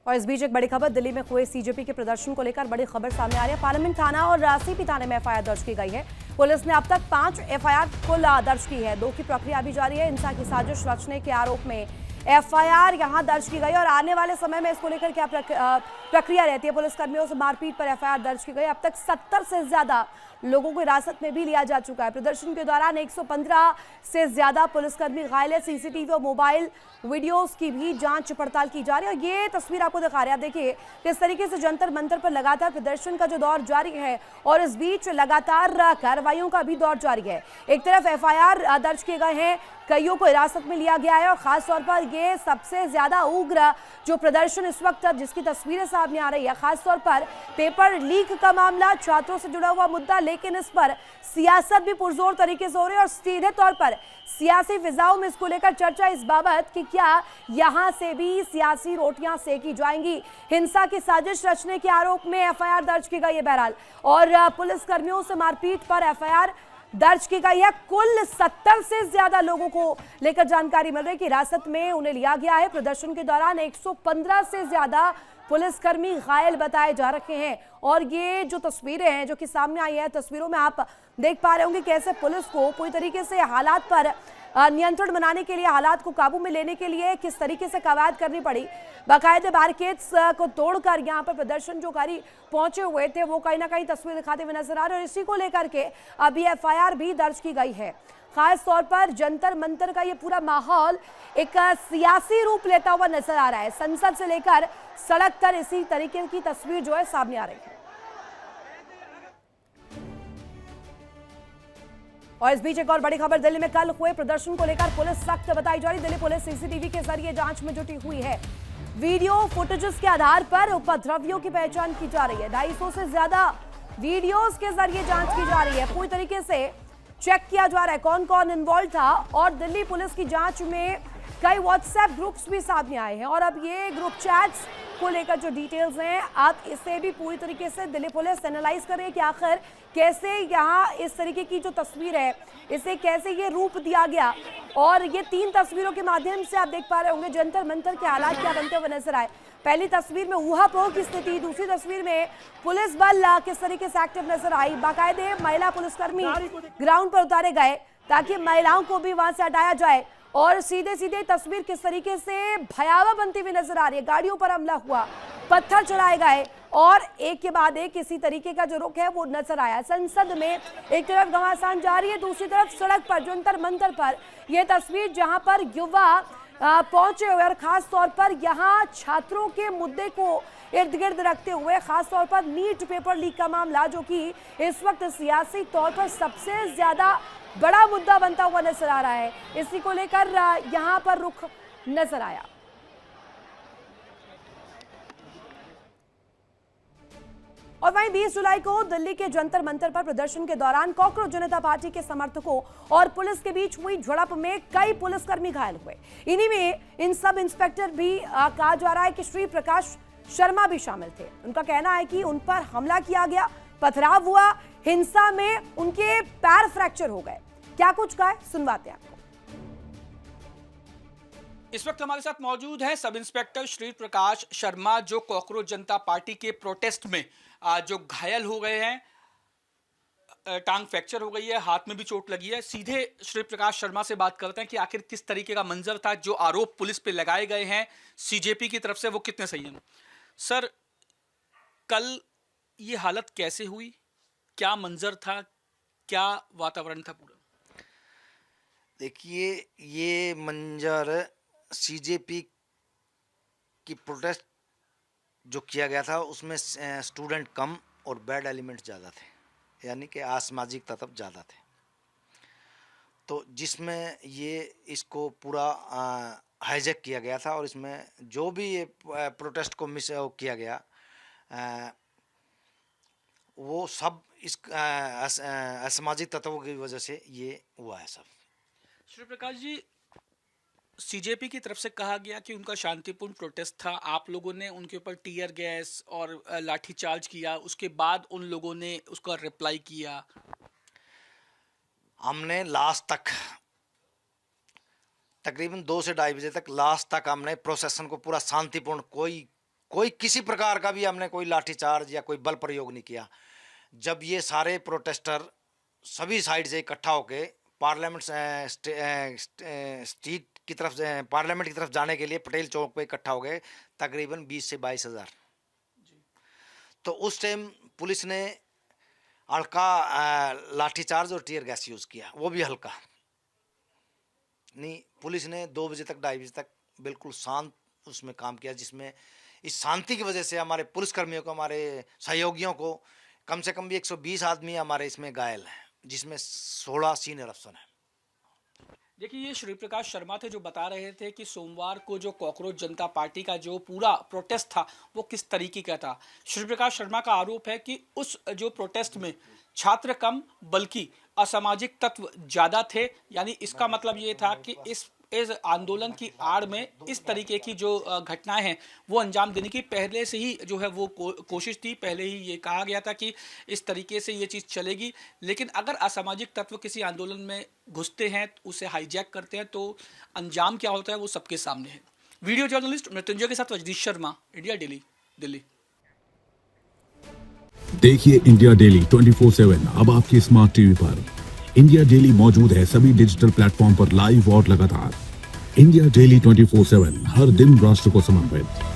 और इस बीच एक बड़ी खबर, दिल्ली में हुए सीजेपी के प्रदर्शन को लेकर बड़ी खबर सामने आ रही है। पार्लियामेंट थाना और सीपी थाने में एफआईआर दर्ज की गई है। पुलिस ने अब तक 5 एफआईआर कुल दर्ज की है। 2 की प्रक्रिया भी जारी है। हिंसा की साजिश रचने के आरोप में एफआईआर यहां दर्ज की गई और आने वाले समय में इसको लेकर क्या प्रक्रिया रहती है। पुलिसकर्मियों से मारपीट पर एफआईआर दर्ज की गई। अब तक 70 से ज्यादा लोगों को हिरासत में भी लिया जा चुका है। प्रदर्शन के दौरान 115 से ज्यादा पुलिसकर्मी घायल है। सीसीटीवी और मोबाइल वीडियोस की भी जांच पड़ताल की जा रही है। और ये तस्वीर आपको दिखा रहे हैं, आप देखिए किस तरीके से जंतर मंतर पर लगातार प्रदर्शन का जो दौर जारी है और इस बीच लगातार कार्रवाइयों का भी दौर जारी है। एक तरफ एफआईआर दर्ज किए गए हैं, कईयों को हिरासत में लिया गया है और खासतौर पर ये सबसे ज्यादा उग्र जो प्रदर्शन इस वक्त जिसकी तस्वीरें सामने आ रही है, खासतौर पर पेपर लीक का मामला, छात्रों से जुड़ा हुआ मुद्दा, लेकिन इस पर सियासत भी पुरजोर तरीके से हो रही है और सीधे तौर पर सियासी फिजाओं में इसको लेकर चर्चा इस बाबत कि क्या यहां से भी सियासी रोटियां सेकी जाएंगी। हिंसा की साजिश रचने के आरोप में एफआईआर दर्ज की गई है बहरहाल, और पुलिसकर्मियों से मारपीट पर एफआईआर दर्ज की गई है। कुल 70 से ज्यादा लोगों को लेकर जानकारी मिल रही है कि हिरासत में उन्हें लिया गया है। प्रदर्शन के दौरान 115 से ज्यादा पुलिसकर्मी घायल बताए जा रखे हैं। और ये जो तस्वीरें हैं जो कि सामने आई है, तस्वीरों में आप देख पा रहे होंगे कैसे पुलिस को पूरी तरीके से हालात पर नियंत्रण बनाने के लिए, हालात को काबू में लेने के लिए किस तरीके से कवायद करनी पड़ी। बाकायदे बैरिकेड्स को तोड़कर यहाँ पर प्रदर्शनकारी पहुंचे हुए थे, वो कहीं ना कहीं तस्वीर दिखाते हुए नजर आ रहे हैं। और इसी को लेकर के अभी एफआईआर भी दर्ज की गई है। खास तौर पर जंतर मंतर का ये पूरा माहौल एक सियासी रूप लेता हुआ नजर आ रहा है। संसद से लेकर सड़क तक इसी तरीके की तस्वीर जो है सामने आ रही है। और इस बीच एक और बड़ी खबर, दिल्ली में कल हुए प्रदर्शन को लेकर पुलिस सख्त बताई जा रही। दिल्ली पुलिस सीसीटीवी के जरिए जांच में जुटी हुई है। वीडियो फुटेजेस के आधार पर उपद्रवियों की पहचान की जा रही है। 250 से ज्यादा वीडियोस के जरिए जांच की जा रही है। पूरी तरीके से चेक किया जा रहा है कौन कौन इन्वॉल्व था। और दिल्ली पुलिस की जांच में कई व्हाट्सएप ग्रुप्स भी सामने आए हैं और अब ये ग्रुप चैट्स को लेकर जो डिटेल्स हैं, आप इसे भी पूरी तरीके से दिल्ली पुलिस एनालाइज कर रही है कि आखिर कैसे यहाँ इस तरीके की जो तस्वीर है इसे कैसे ये रूप दिया गया। और ये 3 तस्वीरों के माध्यम से आप देख पा रहे होंगे जंतर मंतर के हालात क्या बनते हुए नजर आए। पहली तस्वीर में ऊहापोह की स्थिति, दूसरी तस्वीर में पुलिस बल किस तरीके से एक्टिव नजर आई। बाकायदे महिला पुलिसकर्मी ग्राउंड पर उतारे गए ताकि महिलाओं को भी वहां से हटाया जाए। और सीधे सीधे तस्वीर किस तरीके से भयावह बनती हुई नजर आ रही है। गाड़ियों पर हमला हुआ, पत्थर चढ़ाए गए और एक के बाद एक इसी तरीके का जो रुख है वो नजर आया। संसद में एक तरफ घमासान जारी है, दूसरी तरफ सड़क पर जंतर मंतर पर यह तस्वीर जहां पर युवा पहुंचे हुए और खास तौर पर यहां छात्रों के मुद्दे को इर्द गिर्द रखते हुए, खास तौर पर नीट पेपर लीक का मामला जो कि इस वक्त सियासी तौर पर सबसे ज्यादा बड़ा मुद्दा बनता हुआ नजर आ रहा है, इसी को लेकर यहां पर रुख नजर आया। और वहीं 20 जुलाई को दिल्ली के जंतर मंतर पर प्रदर्शन के दौरान कॉकरोच जनता पार्टी के समर्थकों और पुलिस के बीच हुई झड़प में कई पुलिसकर्मी घायल हुए। इन्हीं में इन सब इंस्पेक्टर भी कहा जा रहा है कि श्री प्रकाश शर्मा भी शामिल थे। उनका कहना है कि उन पर हमला किया गया, पथराव हुआ, हिंसा में उनके पैर फ्रैक्चर हो गए। क्या कुछ कहा है, सुनवाते हैं आपको। इस वक्त हमारे साथ मौजूद हैं सब इंस्पेक्टर श्री प्रकाश शर्मा, जो कॉकरोच जनता पार्टी के प्रोटेस्ट में जो घायल हो गए हैं, टांग फ्रैक्चर हो गई है, हाथ में भी चोट लगी है। सीधे श्री प्रकाश शर्मा से बात करते हैं कि आखिर किस तरीके का मंजर था, जो आरोप पुलिस पे लगाए गए हैं सीजेपी की तरफ से, वो कितने सही हैं। सर, कल ये हालत कैसे हुई, क्या मंजर था, क्या वातावरण था पूरा? देखिए, ये मंजर सीजेपी की प्रोटेस्ट जो किया गया था उसमें स्टूडेंट कम और बैड एलिमेंट ज़्यादा थे, यानी कि असामाजिक तत्व ज़्यादा थे। तो जिसमें ये इसको पूरा हाईजैक किया गया था और इसमें जो भी ये प्रोटेस्ट को मिस किया गया वो सब इस असामाजिक तत्वों की वजह से ये हुआ है सब। श्री प्रकाश जी, सीजेपी की तरफ से कहा गया कि उनका शांतिपूर्ण प्रोटेस्ट था, आप लोगों ने उनके ऊपर टीयर गैस और लाठीचार्ज किया, उसके बाद उन लोगों ने उसका रिप्लाई किया। हमने लास्ट तक तकरीबन 2 से 2:30 बजे तक लास्ट तक हमने प्रोसेसन को पूरा शांतिपूर्ण, कोई कोई किसी प्रकार का भी हमने कोई लाठीचार्ज या कोई बल प्रयोग नहीं किया। जब ये सारे प्रोटेस्टर सभी साइड से इकट्ठा होके पार्लियामेंट स्ट्रीट की तरफ पार्लियामेंट की तरफ जाने के लिए पटेल चौक पे इकट्ठा हो गए, तकरीबन 20 से 22 हज़ार। तो उस टाइम पुलिस ने हल्का लाठीचार्ज और टीयर गैस यूज़ किया, वो भी हल्का नहीं। पुलिस ने 2 बजे तक 2:30 बजे तक बिल्कुल शांत उसमें काम किया, जिसमें इस शांति की वजह से हमारे पुलिसकर्मियों को, हमारे सहयोगियों को कम से कम भी 120 आदमी हमारे इसमें घायल हैं, जिसमें 16 सीनियर अफसर हैं। देखिए, ये श्री प्रकाश शर्मा थे जो बता रहे थे कि सोमवार को जो कॉकरोच जनता पार्टी का जो पूरा प्रोटेस्ट था वो किस तरीके का था। श्री प्रकाश शर्मा का आरोप है कि उस जो प्रोटेस्ट में छात्र कम बल्कि असामाजिक तत्व ज्यादा थे। यानी इसका मतलब ये था कि इस आंदोलन की आड़ में इस तरीके की जो घटनाएं हैं वो अंजाम देने की पहले से ही जो है वो कोशिश थी। पहले ही ये कहा गया था कि इस तरीके से ये चीज़ चलेगी, लेकिन अगर असामाजिक तत्व किसी आंदोलन में घुसते हैं, उसे हाईजैक करते हैं, तो अंजाम क्या होता है वो सबके सामने है। वीडियो जर्नलिस्ट मृत्युंजय के साथ वजदीश शर्मा, इंडिया डेली, दिल्ली। देखिए इंडिया डेली 24/7 अब आपके स्मार्ट टीवी पर। इंडिया डेली मौजूद है सभी डिजिटल प्लेटफॉर्म पर लाइव और लगातार। इंडिया डेली 24/7 हर दिन राष्ट्र को समर्पित।